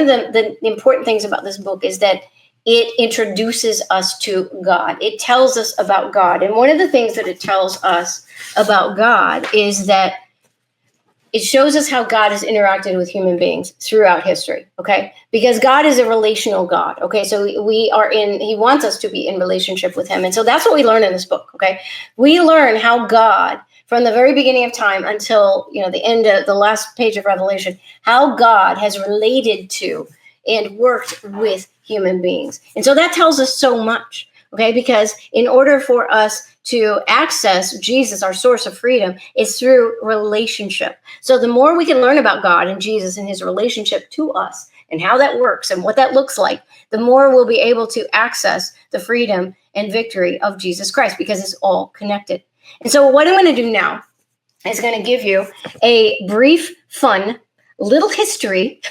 one of the important things about this book is that it introduces us to God. It tells us about God. And one of the things that it tells us about God is that it shows us how God has interacted with human beings throughout history, okay? Because God is a relational God, okay? So he wants us to be in relationship with him. And so that's what we learn in this book, okay? We learn how God, from the very beginning of time until, the end of the last page of Revelation, how God has related to and worked with human beings. And so that tells us so much, okay? Because in order for us to access Jesus, our source of freedom, is through relationship. So the more we can learn about God and Jesus and his relationship to us and how that works and what that looks like, the more we'll be able to access the freedom and victory of Jesus Christ, because it's all connected. And so what I'm going to do now is going to give you a brief, fun little history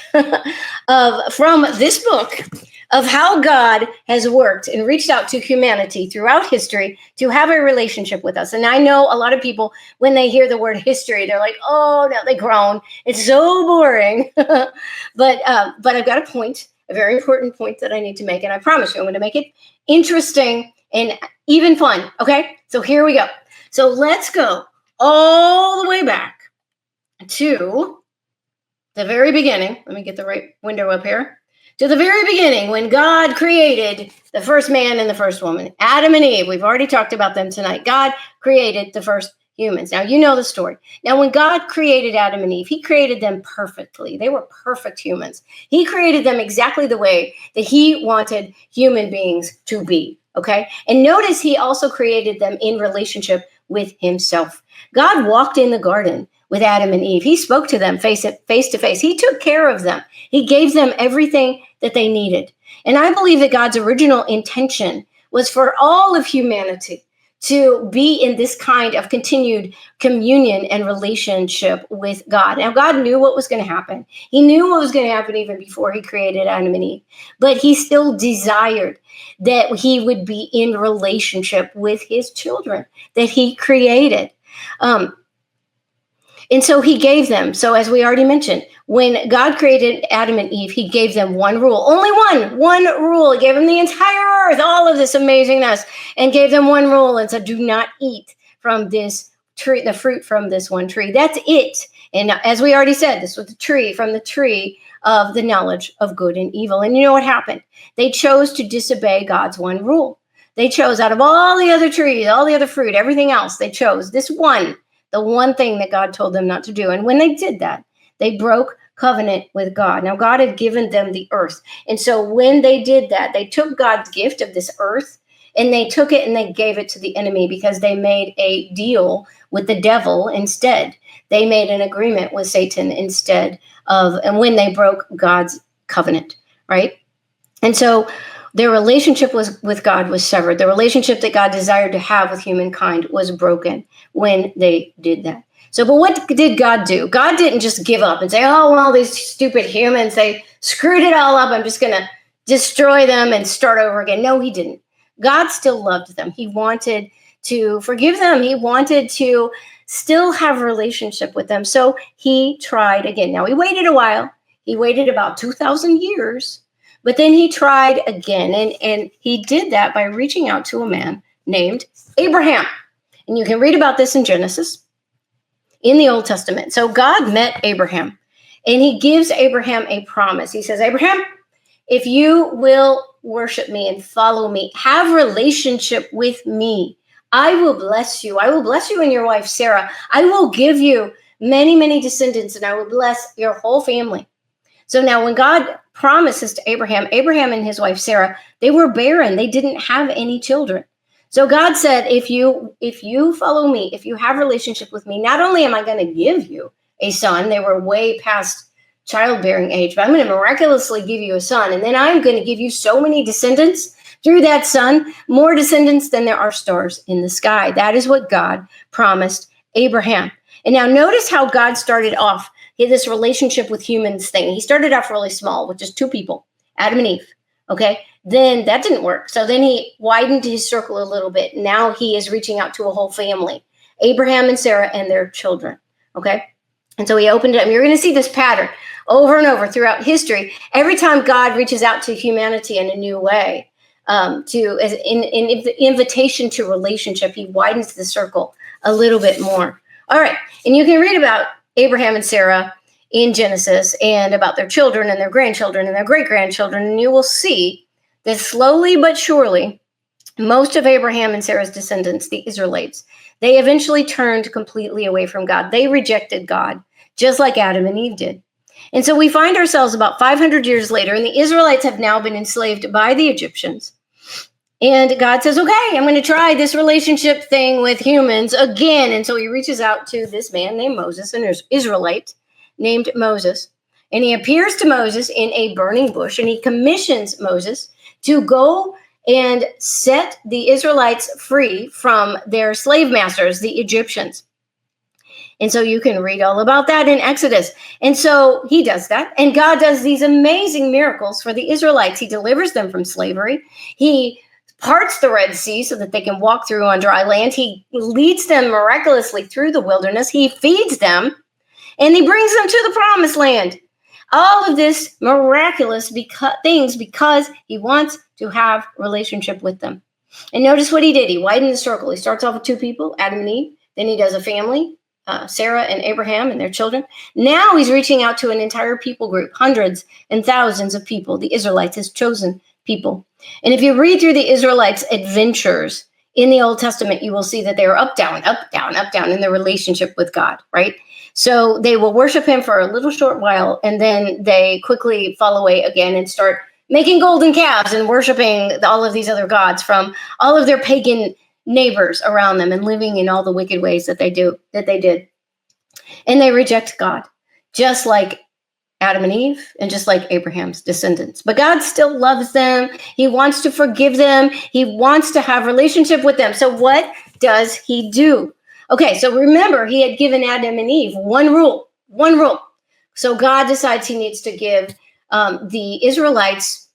from this book of how God has worked and reached out to humanity throughout history to have a relationship with us. And I know a lot of people, when they hear the word history, they're like, oh, no, they groan. It's so boring. But I've got a very important point that I need to make. And I promise you, I'm going to make it interesting and even fun. Okay, so here we go. So let's go all the way back to the very beginning. Let me get the right window up here. To the very beginning, when God created the first man and the first woman, Adam and Eve. We've already talked about them tonight. God created the first humans. Now, you know the story. Now, when God created Adam and Eve, he created them perfectly. They were perfect humans. He created them exactly the way that he wanted human beings to be, okay? And notice he also created them in relationship with himself. God walked in the garden with Adam and Eve. He spoke to them face to face. He took care of them. He gave them everything that they needed. And I believe that God's original intention was for all of humanity to be in this kind of continued communion and relationship with God. Now, God knew what was going to happen. He knew what was going to happen even before he created Adam and Eve. But he still desired that he would be in relationship with his children that he created. And so he gave them, so as we already mentioned, when God created Adam and Eve, he gave them one rule, only one rule. He gave them the entire earth, all of this amazingness, and gave them one rule and said, do not eat from this tree, the fruit from this one tree. That's it. And as we already said, this was the tree from the tree of the knowledge of good and evil. And you know what happened? They chose to disobey God's one rule. They chose out of all the other trees, all the other fruit, everything else, they chose this one. The one thing that God told them not to do. And when they did that, they broke covenant with God. Now, God had given them the earth. And so when they did that, they took God's gift of this earth and they took it and they gave it to the enemy because they made a deal with the devil instead. They made an agreement with Satan instead of, and when they broke God's covenant, right? And so their relationship with God was severed. The relationship that God desired to have with humankind was broken when they did that. So, but what did God do? God didn't just give up and say, oh, well, these stupid humans, they screwed it all up. I'm just going to destroy them and start over again. No, he didn't. God still loved them. He wanted to forgive them. He wanted to still have a relationship with them. So he tried again. Now, he waited a while. He waited about 2,000 years. But then he tried again, and he did that by reaching out to a man named Abraham. And you can read about this in Genesis, in the Old Testament. So God met Abraham, and he gives Abraham a promise. He says, Abraham, if you will worship me and follow me, have relationship with me, I will bless you. I will bless you and your wife, Sarah. I will give you many, many descendants, and I will bless your whole family. So now when God promises to Abraham, Abraham and his wife, Sarah, they were barren. They didn't have any children. So God said, if you follow me, if you have a relationship with me, not only am I going to give you a son, they were way past childbearing age, but I'm going to miraculously give you a son. And then I'm going to give you so many descendants through that son, more descendants than there are stars in the sky. That is what God promised Abraham. And now notice how God started off this relationship with humans thing. He started off really small with just two people, Adam and Eve. Okay. Then that didn't work. So then he widened his circle a little bit. Now he is reaching out to a whole family, Abraham and Sarah and their children. Okay. And so he opened it up. You're going to see this pattern over and over throughout history. Every time God reaches out to humanity in a new way, as in invitation to relationship, he widens the circle a little bit more. All right. And you can read about Abraham and Sarah in Genesis and about their children and their grandchildren and their great-grandchildren. And you will see that slowly but surely, most of Abraham and Sarah's descendants, the Israelites, they eventually turned completely away from God. They rejected God, just like Adam and Eve did. And so we find ourselves about 500 years later, and the Israelites have now been enslaved by the Egyptians. And God says, okay, I'm going to try this relationship thing with humans again. And so he reaches out to this man named Moses, an Israelite named Moses. And he appears to Moses in a burning bush, and he commissions Moses to go and set the Israelites free from their slave masters, the Egyptians. And so you can read all about that in Exodus. And so he does that. And God does these amazing miracles for the Israelites. He delivers them from slavery. He parts the Red Sea so that they can walk through on dry land. He leads them miraculously through the wilderness. He feeds them, and he brings them to the promised land. All of this miraculous things because he wants to have a relationship with them. And notice what he did. He widened the circle. He starts off with two people, Adam and Eve. Then he does a family, Sarah and Abraham and their children. Now he's reaching out to an entire people group, hundreds and thousands of people, the Israelites, his chosen people. And if you read through the Israelites' adventures in the Old Testament, you will see that they are up, down, up, down, up, down in their relationship with God, right? So they will worship him for a little short while, and then they quickly fall away again and start making golden calves and worshiping all of these other gods from all of their pagan neighbors around them and living in all the wicked ways that they did. And they reject God, just like Adam and Eve, and just like Abraham's descendants. But God still loves them. He wants to forgive them. He wants to have a relationship with them. So what does he do? Okay, so remember, he had given Adam and Eve one rule. So God decides he needs to give the Israelites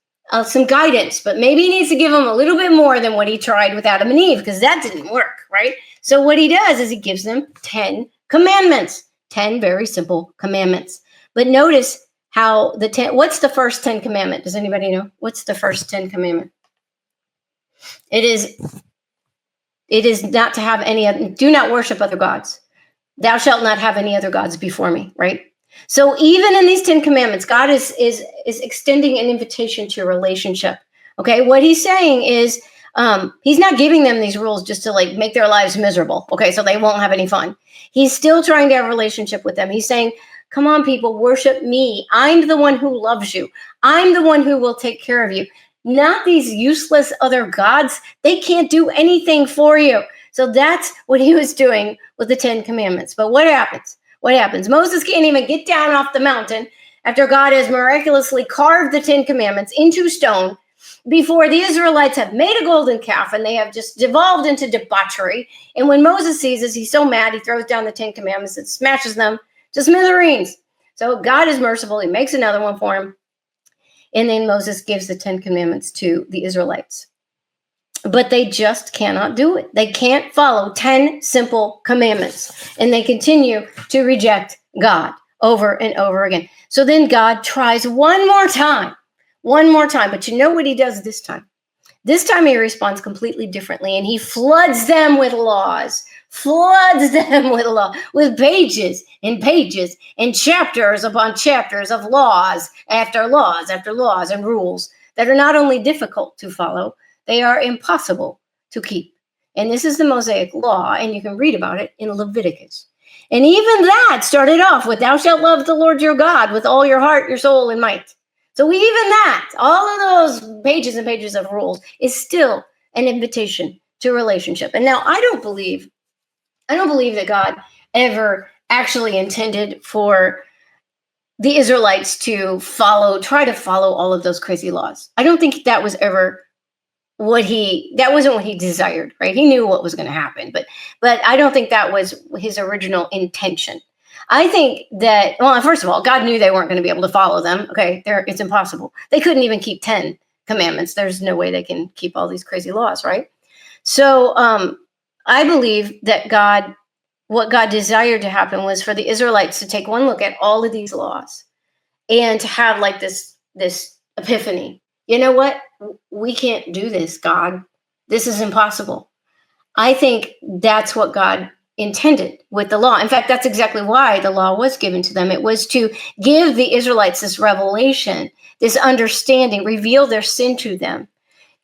some guidance, but maybe he needs to give them a little bit more than what he tried with Adam and Eve, because that didn't work, right? So what he does is he gives them 10 commandments, 10 very simple commandments. But notice how what's the first 10 commandment? Does anybody know? What's the first 10 commandment? It is not to have do not worship other gods. Thou shalt not have any other gods before me, right? So even in these 10 commandments, God is extending an invitation to a relationship. Okay, what he's saying is he's not giving them these rules just to like make their lives miserable. Okay, so they won't have any fun. He's still trying to have a relationship with them. He's saying, come on, people, worship me. I'm the one who loves you. I'm the one who will take care of you. Not these useless other gods. They can't do anything for you. So that's what he was doing with the 10 commandments. But what happens? What happens? Moses can't even get down off the mountain after God has miraculously carved the 10 commandments into stone before the Israelites have made a golden calf, and they have just devolved into debauchery. And when Moses sees this, he's so mad, he throws down the 10 commandments and smashes them to smithereens. So God is merciful. He makes another one for him. And then Moses gives the 10 commandments to the Israelites. But they just cannot do it. They can't follow 10 simple commandments. And they continue to reject God over and over again. So then God tries one more time. But you know what he does this time? This time he responds completely differently, and he floods them with laws. With pages and pages and chapters upon chapters of laws after laws after laws and rules that are not only difficult to follow, they are impossible to keep. And this is the Mosaic law, and you can read about it in Leviticus. And even that started off with, thou shalt love the Lord your God with all your heart, your soul, and might. So even that, all of those pages and pages of rules is still an invitation to relationship. And now I don't believe that God ever actually intended for the Israelites to try to follow all of those crazy laws. I don't think that was ever that wasn't what he desired, right? He knew what was going to happen, but I don't think that was his original intention. I think that, well, first of all, God knew they weren't going to be able to follow them. Okay, it's impossible. They couldn't even keep 10 commandments. There's no way they can keep all these crazy laws, right? So I believe that God what God desired to happen was for the Israelites to take one look at all of these laws and to have like this epiphany. You know what? We can't do this, God. This is impossible. I think that's what God intended with the law. In fact, that's exactly why the law was given to them. It was to give the Israelites this revelation, this understanding, reveal their sin to them,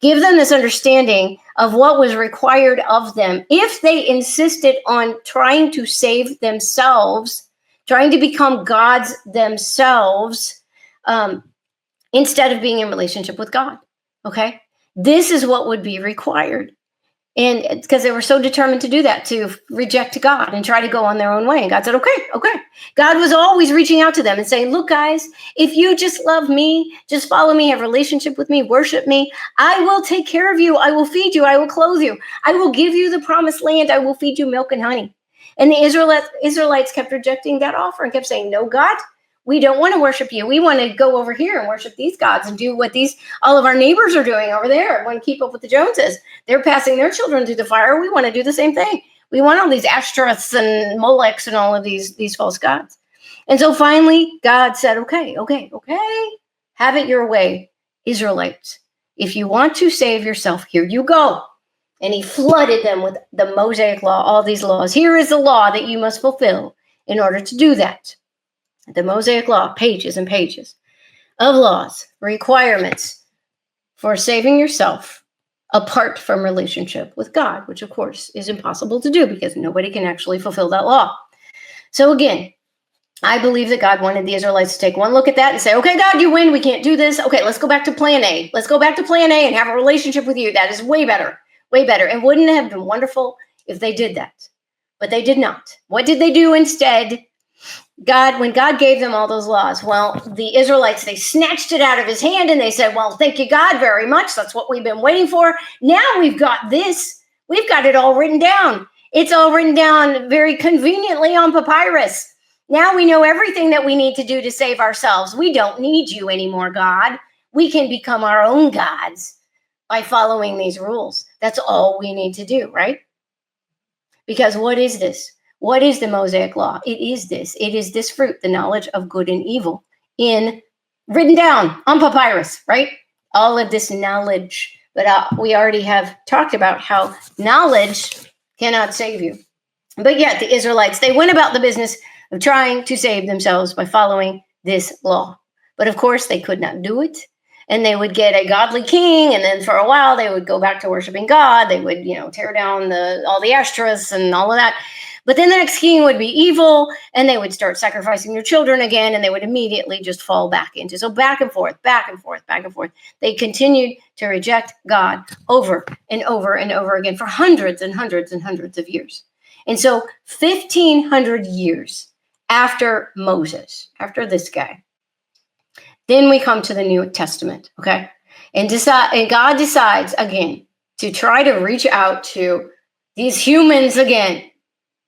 give them this understanding of what was required of them if they insisted on trying to save themselves, trying to become gods themselves, instead of being in relationship with God. Okay? This is what would be required. And because they were so determined to do that, to reject God and try to go on their own way. And God said, okay. God was always reaching out to them and saying, look, guys, if you just love me, just follow me, have a relationship with me, worship me, I will take care of you. I will feed you. I will clothe you. I will give you the promised land. I will feed you milk and honey. And the Israelites kept rejecting that offer and kept saying, no, God, we don't want to worship you. We want to go over here and worship these gods and do what all of our neighbors are doing over there. Want to keep up with the Joneses. They're passing their children through the fire. We want to do the same thing. We want all these Ashtoreths and Molechs and all of these false gods. And so finally, God said, okay. Have it your way, Israelites. If you want to save yourself, here you go. And he flooded them with the Mosaic law, all these laws. Here is the law that you must fulfill in order to do that. The Mosaic law, pages and pages of laws, requirements for saving yourself apart from relationship with God, which of course is impossible to do because nobody can actually fulfill that law. So again, I believe that God wanted the Israelites to take one look at that and say, okay, God, you win. We can't do this. Okay, let's go back to plan A. Let's go back to plan A and have a relationship with you. That is way better, way better. And wouldn't it have been wonderful if they did that? But they did not. What did they do instead? When God gave them all those laws, well, the Israelites, they snatched it out of his hand and they said, well, thank you, God, very much. That's what we've been waiting for. Now we've got this. We've got it all written down. It's all written down very conveniently on papyrus. Now we know everything that we need to do to save ourselves. We don't need you anymore, God. We can become our own gods by following these rules. That's all we need to do, right? Because what is this? What is the Mosaic law? It is this. It is this fruit, the knowledge of good and evil, written down on papyrus, right? All of this knowledge. But we already have talked about how knowledge cannot save you. But yet the Israelites, they went about the business of trying to save themselves by following this law. But of course, they could not do it. And they would get a godly king, and then for a while, they would go back to worshiping God. They would, tear down all the Ashtoreths and all of that. But then the next king would be evil, and they would start sacrificing their children again, and they would immediately just fall back into. So back and forth. They continued to reject God over and over and over again for hundreds and hundreds and hundreds of years. And so 1,500 years after Moses, after this guy, then we come to the New Testament, okay? And God decides again to try to reach out to these humans again.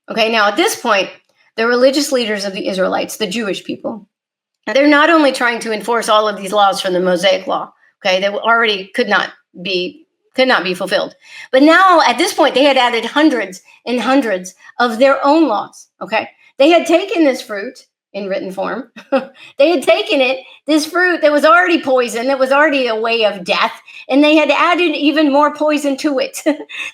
Okay, now at this point, the religious leaders of the Israelites, the Jewish people, they're not only trying to enforce all of these laws from the Mosaic law, okay, that already could not be fulfilled. But now at this point, they had added hundreds and hundreds of their own laws, okay? They had taken this fruit in written form. They had taken this fruit that was already poison, that was already a way of death, and they had added even more poison to it.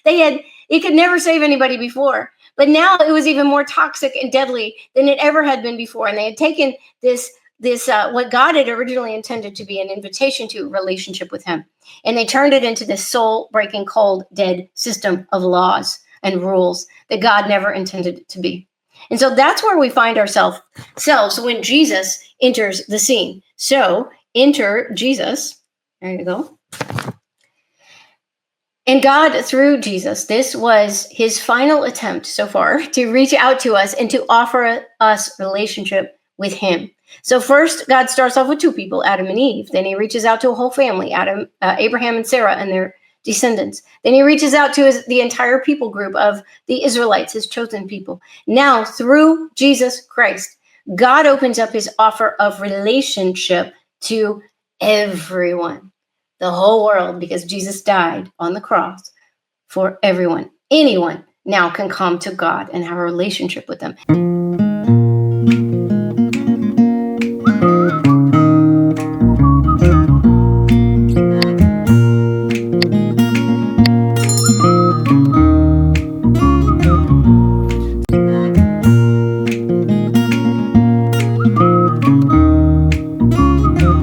It could never save anybody before. But now it was even more toxic and deadly than it ever had been before. And they had taken this what God had originally intended to be an invitation to relationship with him. And they turned it into this soul-breaking, cold, dead system of laws and rules that God never intended it to be. And so that's where we find ourselves when Jesus enters the scene. So enter Jesus. There you go. And God, through Jesus, this was his final attempt so far to reach out to us and to offer us relationship with him. So first, God starts off with two people, Adam and Eve. Then he reaches out to a whole family, Abraham and Sarah and their descendants. Then he reaches out to the entire people group of the Israelites, his chosen people. Now, through Jesus Christ, God opens up his offer of relationship to everyone. The whole world, because Jesus died on the cross for everyone, anyone, now can come to God and have a relationship with him.